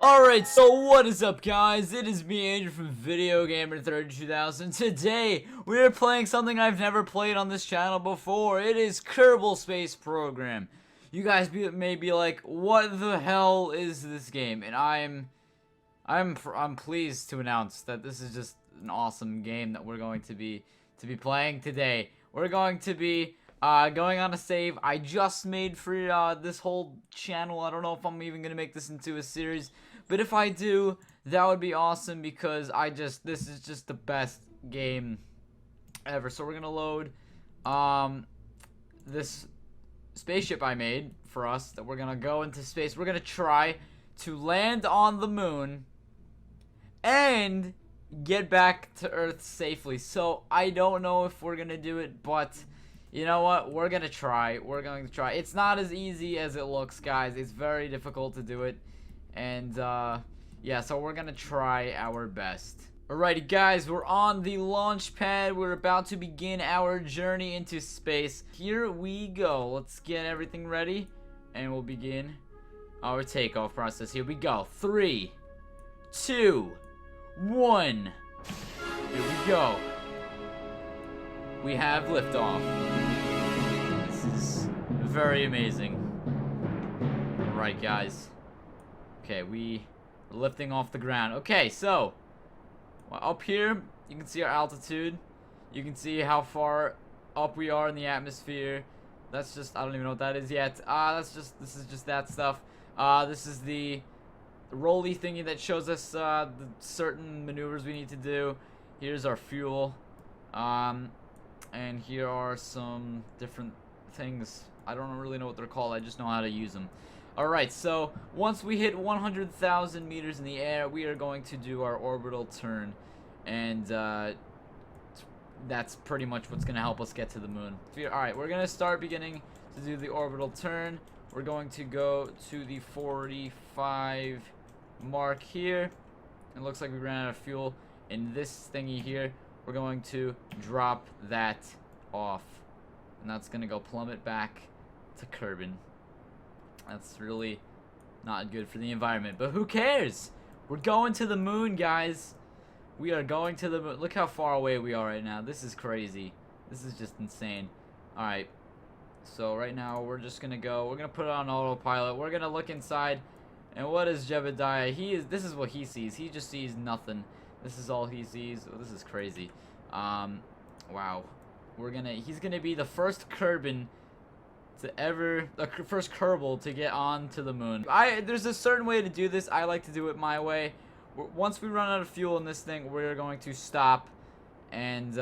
Alright, so what is up guys? It is me, Andrew from Video Gamer 302000. Today, we are playing something I've never played on this channel before. It is Kerbal Space Program. You guys may be like, what the hell is this game? And I'm pleased to announce that this is just an awesome game that we're going to be playing today. We're going to be going on a save I just made for this whole channel. I don't know if I'm even gonna make this into a series, but if I do, that would be awesome because this is just the best game ever. So we're gonna load this spaceship I made for us that we're gonna go into space. We're gonna try to land on the moon and get back to Earth safely. So I don't know if we're gonna do it, but you know what? We're gonna try. We're going to try. It's not as easy as it looks, guys. It's very difficult to do it. And, yeah, so we're gonna try our best. Alrighty, guys. We're on the launch pad. We're about to begin our journey into space. Here we go. Let's get everything ready. And we'll begin our takeoff process. Here we go. 3, 2, 1. Here we go. We have liftoff. This is very amazing. Alright, guys. Okay, we are lifting off the ground. Okay, so up here, you can see our altitude. You can see how far up we are in the atmosphere. That's just, I don't even know what that is yet. This is just that stuff. This is the rolly thingy that shows us the certain maneuvers we need to do. Here's our fuel. And here are some different things. I don't really know what they're called. I just know how to use them. Alright, so once we hit 100,000 meters in the air, we are going to do our orbital turn. And that's pretty much what's going to help us get to the moon. Alright, we're going to beginning to do the orbital turn. We're going to go to the 45 mark here. It looks like we ran out of fuel in this thingy here. We're going to drop that off, and that's gonna go plummet back to Kerbin. That's really not good for the environment, but who cares? We're going to the moon, guys. We are going to the moon. Look how far away we are right now. This is crazy. This is just insane. Alright, so right now we're just gonna go. We're gonna put it on autopilot. We're gonna look inside, and what is Jebediah? This is what he sees. He just sees nothing. This is all he sees. Oh, this is crazy. Wow. He's gonna be the first Kerbin to ever, the first Kerbal to get on to the moon. There's a certain way to do this. I like to do it my way. Once we run out of fuel in this thing, we're going to stop, and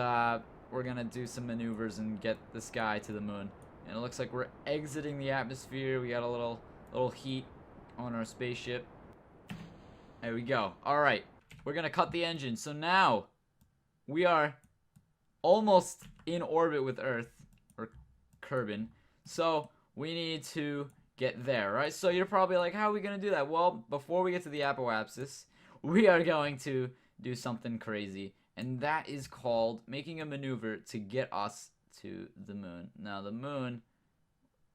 we're gonna do some maneuvers and get this guy to the moon. And it looks like we're exiting the atmosphere. We got a little heat on our spaceship. There we go. All right. We're gonna cut the engine. So now we are almost in orbit with Earth, or Kerbin. So we need to get there, right? So you're probably like, how are we gonna do that? Well, before we get to the apoapsis, we are going to do something crazy, and that is called making a maneuver to get us to the moon. Now the moon,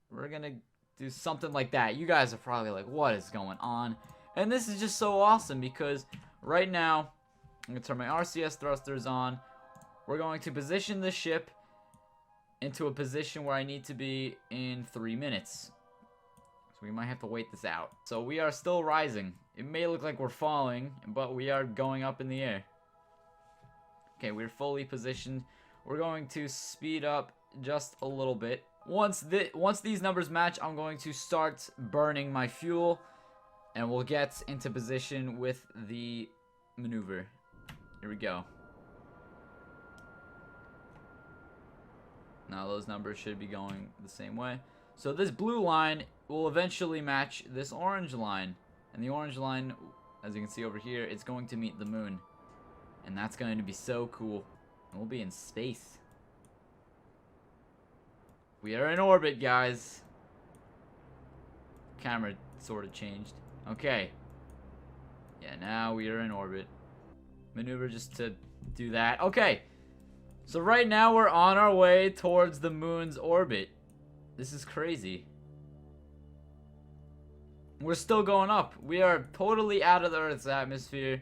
we're gonna do something like that. You guys are probably like, what is going on? And this is just so awesome because right now, I'm going to turn my RCS thrusters on. We're going to position the ship into a position where I need to be in 3 minutes. So we might have to wait this out. So we are still rising. It may look like we're falling, but we are going up in the air. Okay, we're fully positioned. We're going to speed up just a little bit. Once these numbers match, I'm going to start burning my fuel. And we'll get into position with the maneuver. Here we go. Now those numbers should be going the same way. So this blue line will eventually match this orange line. And the orange line, as you can see over here, it's going to meet the moon. And that's going to be so cool. And we'll be in space. We are in orbit, guys. Camera sort of changed. Okay. Yeah, now we are in orbit. Maneuver just to do that. Okay. So right now we're on our way towards the moon's orbit. This is crazy. We're still going up. We are totally out of the Earth's atmosphere.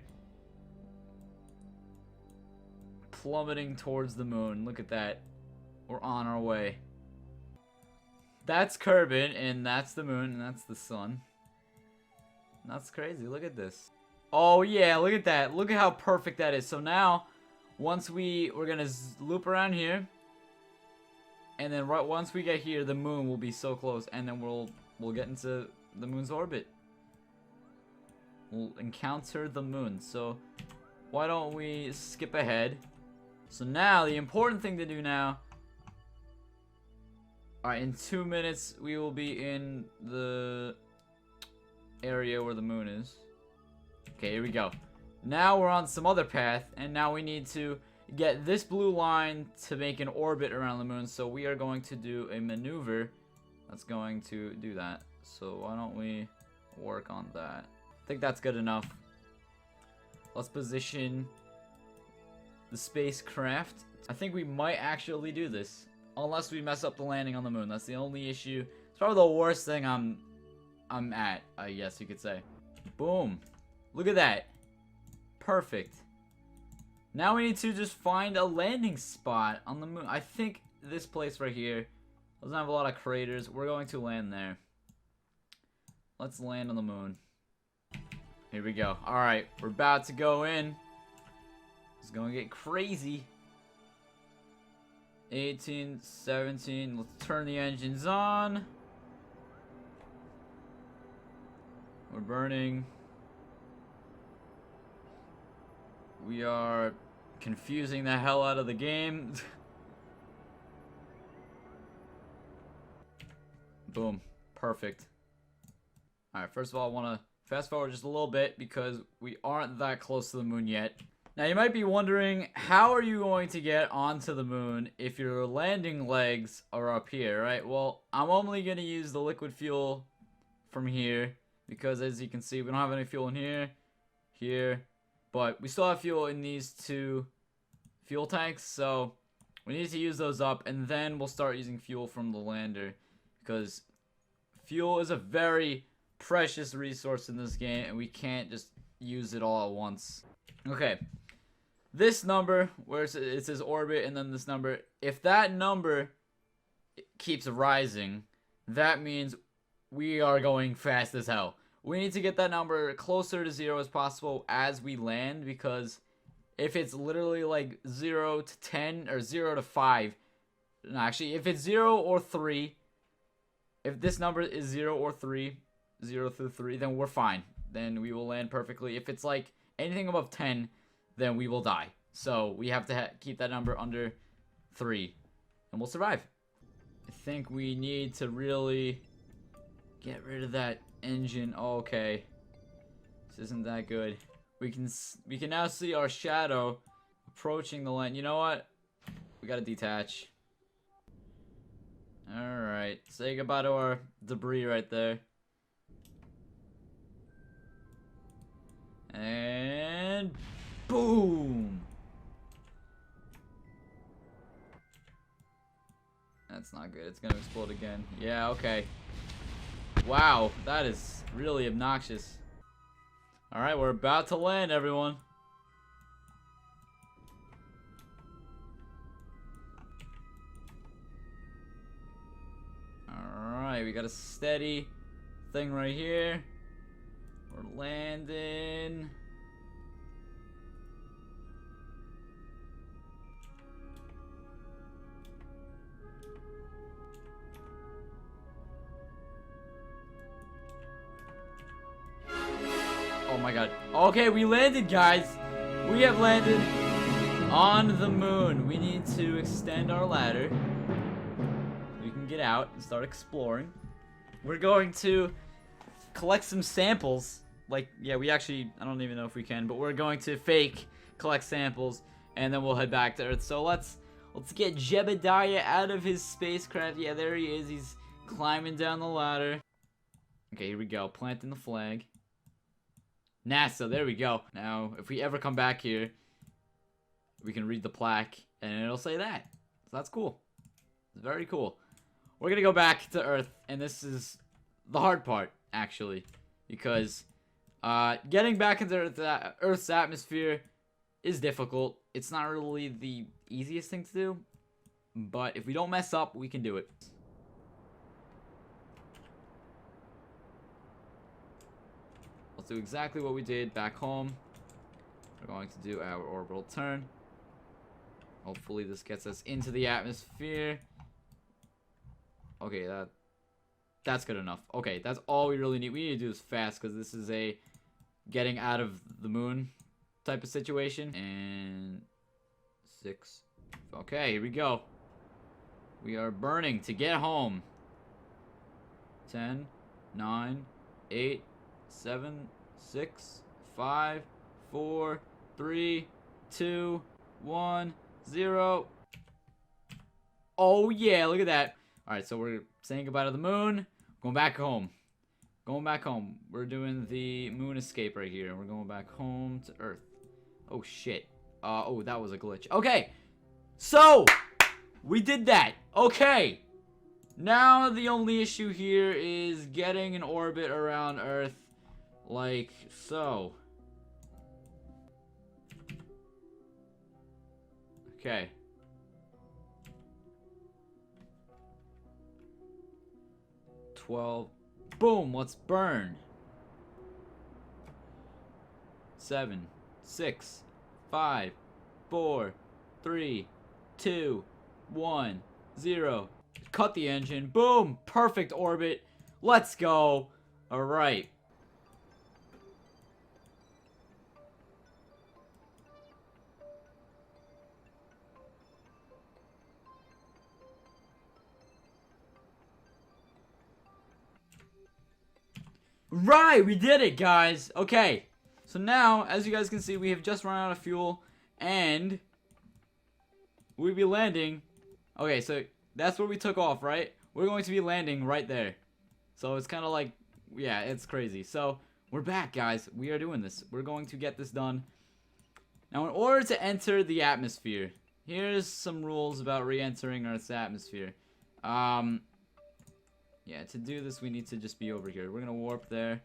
Plummeting towards the moon. Look at that. We're on our way. That's Kerbin, and that's the moon, and that's the sun. That's crazy. Look at this. Oh, yeah. Look at that. Look at how perfect that is. So now, once we're going to loop around here. And then once we get here, the moon will be so close. And then we'll get into the moon's orbit. We'll encounter the moon. So why don't we skip ahead? So now the important thing to do now. Alright, in 2 minutes we will be in the area where the moon is. Okay, here we go. Now we're on some other path, and now we need to get this blue line to make an orbit around the moon. So we are going to do a maneuver that's going to do that. So why don't we work on that? I think that's good enough. Let's position the spacecraft. I think we might actually do this, unless we mess up the landing on the moon. That's the only issue. It's probably the worst thing I'm at, I guess you could say. Boom. Look at that. Perfect. Now we need to just find a landing spot on the moon. I think this place right here doesn't have a lot of craters. We're going to land there. Let's land on the moon. Here we go. Alright, we're about to go in. It's going to get crazy. 18, 17. Let's turn the engines on. We're burning. We are confusing the hell out of the game. Boom. Perfect. Alright, first of all, I want to fast forward just a little bit because we aren't that close to the moon yet. Now, you might be wondering, how are you going to get onto the moon if your landing legs are up here, right? Well, I'm only going to use the liquid fuel from here because, as you can see, we don't have any fuel in here, but we still have fuel in these two fuel tanks, so we need to use those up, and then we'll start using fuel from the lander because fuel is a very precious resource in this game, and we can't just use it all at once. Okay. This number, where it says orbit, and then this number, if that number keeps rising, that means we are going fast as hell. We need to get that number closer to 0 as possible as we land, because if it's literally like 0 to 10, or 0 to 5, no, actually, if it's 0 or 3, if this number is 0 or 3, 0 through 3, then we're fine. Then we will land perfectly. If it's like anything above 10, then we will die. So we have to keep that number under 3, and we'll survive. I think we need to really get rid of that engine. Oh, okay, this isn't that good. We can now see our shadow approaching the land. You know what? We gotta detach. All right, say goodbye to our debris right there. And boom! That's not good. It's gonna explode again. Yeah, okay. Wow, that is really obnoxious. Alright, we're about to land, everyone. Alright, we got a steady thing right here. We're landing. Oh my god. Okay, we landed, guys. We have landed on the moon. We need to extend our ladder so we can get out and start exploring. We're going to collect some samples. Like, yeah, we actually, I don't even know if we can, but we're going to fake collect samples, and then we'll head back to Earth. So let's get Jebediah out of his spacecraft. Yeah, there he is. He's climbing down the ladder. Okay, here we go. Planting the flag. NASA, there we go. Now, if we ever come back here, we can read the plaque, and it'll say that. So that's cool. It's very cool. We're gonna go back to Earth, and this is the hard part, actually. because getting back into Earth's atmosphere is difficult. It's not really the easiest thing to do, but if we don't mess up, we can do it. Let's do exactly what we did back home. We're going to do our orbital turn. Hopefully this gets us into the atmosphere. Okay, that's good enough. Okay, that's all we really need. We need to do this fast because this is a getting out of the moon type of situation. And 6. Okay, here we go. We are burning to get home. 10, 9, 8, 7, 6, 5, 4, 3, 2, 1, 0. Oh yeah, look at that. Alright, so we're saying goodbye to the moon. Going back home. Going back home. We're doing the moon escape right here. We're going back home to Earth. Oh shit. Oh, that was a glitch. Okay. So, we did that. Okay. Now the only issue here is getting an orbit around Earth like so. Okay. Boom, let's burn. 7, 6, 5, 4, 3, 2, 1, 0. Cut the engine. Boom, perfect orbit. Let's go. All right. Right, we did it, guys. Okay, so now, as you guys can see, we have just run out of fuel, and we'll be landing. Okay, so that's where we took off, right? We're going to be landing right there. So it's kind of like, yeah, it's crazy. So we're back, guys. We are doing this. We're going to get this done. Now, in order to enter the atmosphere, here's some rules about re-entering Earth's atmosphere. Yeah, to do this, we need to just be over here. We're going to warp there.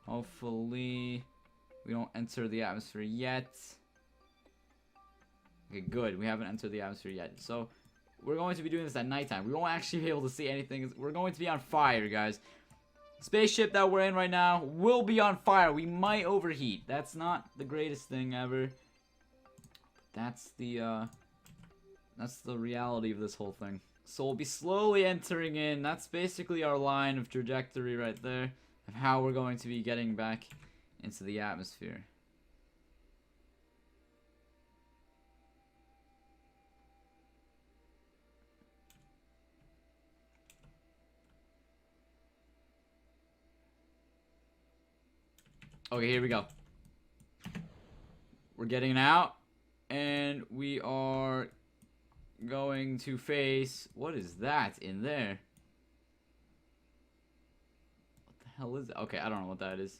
Hopefully, we don't enter the atmosphere yet. Okay, good. We haven't entered the atmosphere yet. So, we're going to be doing this at nighttime. We won't actually be able to see anything. We're going to be on fire, guys. Spaceship that we're in right now will be on fire. We might overheat. That's not the greatest thing ever. That's the reality of this whole thing. So we'll be slowly entering in. That's basically our line of trajectory right there of how we're going to be getting back into the atmosphere. Okay, here we go. We're getting out, and we are going to face... What is that in there? What the hell is that? Okay, I don't know what that is.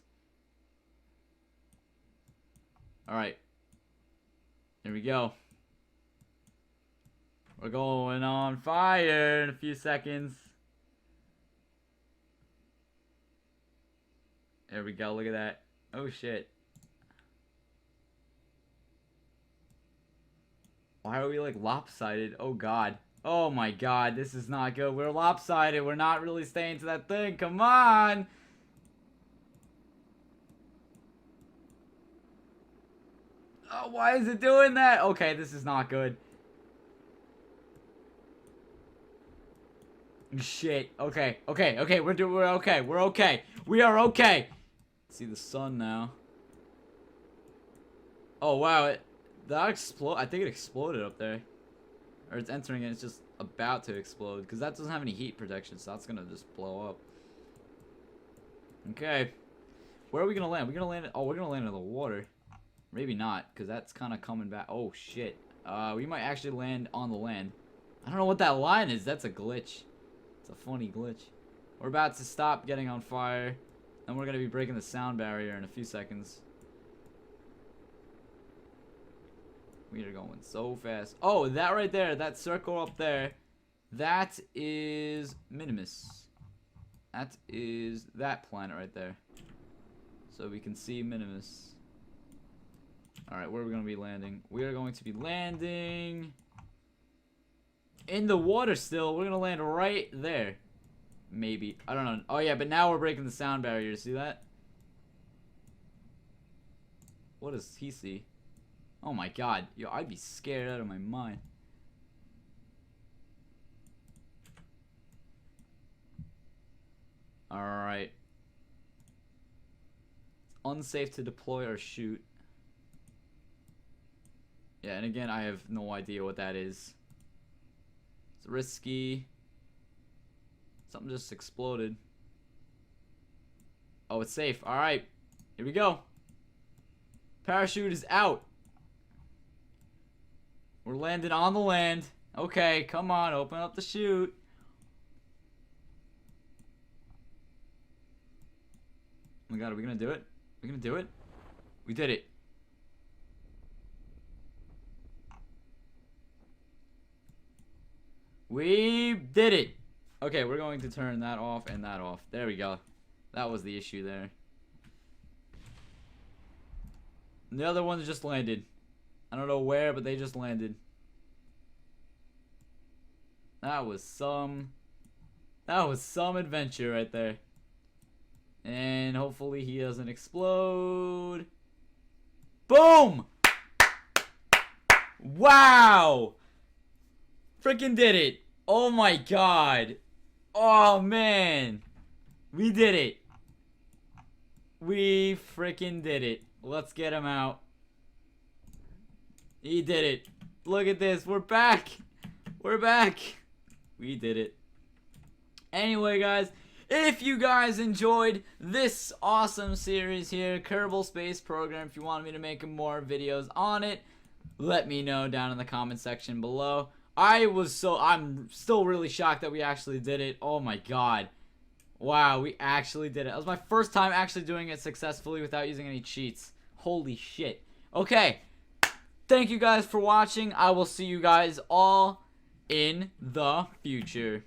Alright. Here we go. We're going on fire in a few seconds. There we go, look at that. Oh shit. Why are we like lopsided? Oh god. Oh my god, this is not good. We're lopsided. We're not really staying to that thing. Come on. Oh, why is it doing that? Okay, this is not good. Shit. Okay. We're okay. We're okay. We are okay. See the sun now. Oh wow, that explode. I think it exploded up there, or it's entering and it's just about to explode because that doesn't have any heat protection, so that's gonna just blow up. Okay, where are we gonna land? We're gonna land. Oh, we're gonna land in the water. Maybe not, because that's kind of coming back. Oh shit. We might actually land on the land. I don't know what that line is. That's a glitch. It's a funny glitch. We're about to stop getting on fire. Then we're going to be breaking the sound barrier in a few seconds. We are going so fast. Oh, that right there, that circle up there, that is Minimus. That is that planet right there. So we can see Minimus. Alright, where are we going to be landing? We are going to be landing in the water still. We're going to land right there. Maybe. I don't know. Oh yeah, but now we're breaking the sound barrier. See that? What does he see? Oh my god. Yo, I'd be scared out of my mind. Alright. Unsafe to deploy or shoot. Yeah, and again, I have no idea what that is. It's risky. Something just exploded. Oh, it's safe. Alright. Here we go. Parachute is out. We're landing on the land. Okay, come on. Open up the chute. Oh my god, are we gonna do it? Are we gonna do it? We did it. We did it. Okay, we're going to turn that off and that off. There we go. That was the issue there. And the other ones just landed. I don't know where, but they just landed. That was some adventure right there. And hopefully he doesn't explode. Boom! Wow! Freaking did it. Oh my god. Oh man. We did it. We freaking did it. Let's get him out. He did it. Look at this. We're back. We're back. We did it. Anyway, guys, if you guys enjoyed this awesome series here, Kerbal Space Program, if you want me to make more videos on it, let me know down in the comment section below. I'm still really shocked that we actually did it. Oh my god. Wow, we actually did it. That was my first time actually doing it successfully without using any cheats. Holy shit. Okay. Thank you guys for watching. I will see you guys all in the future.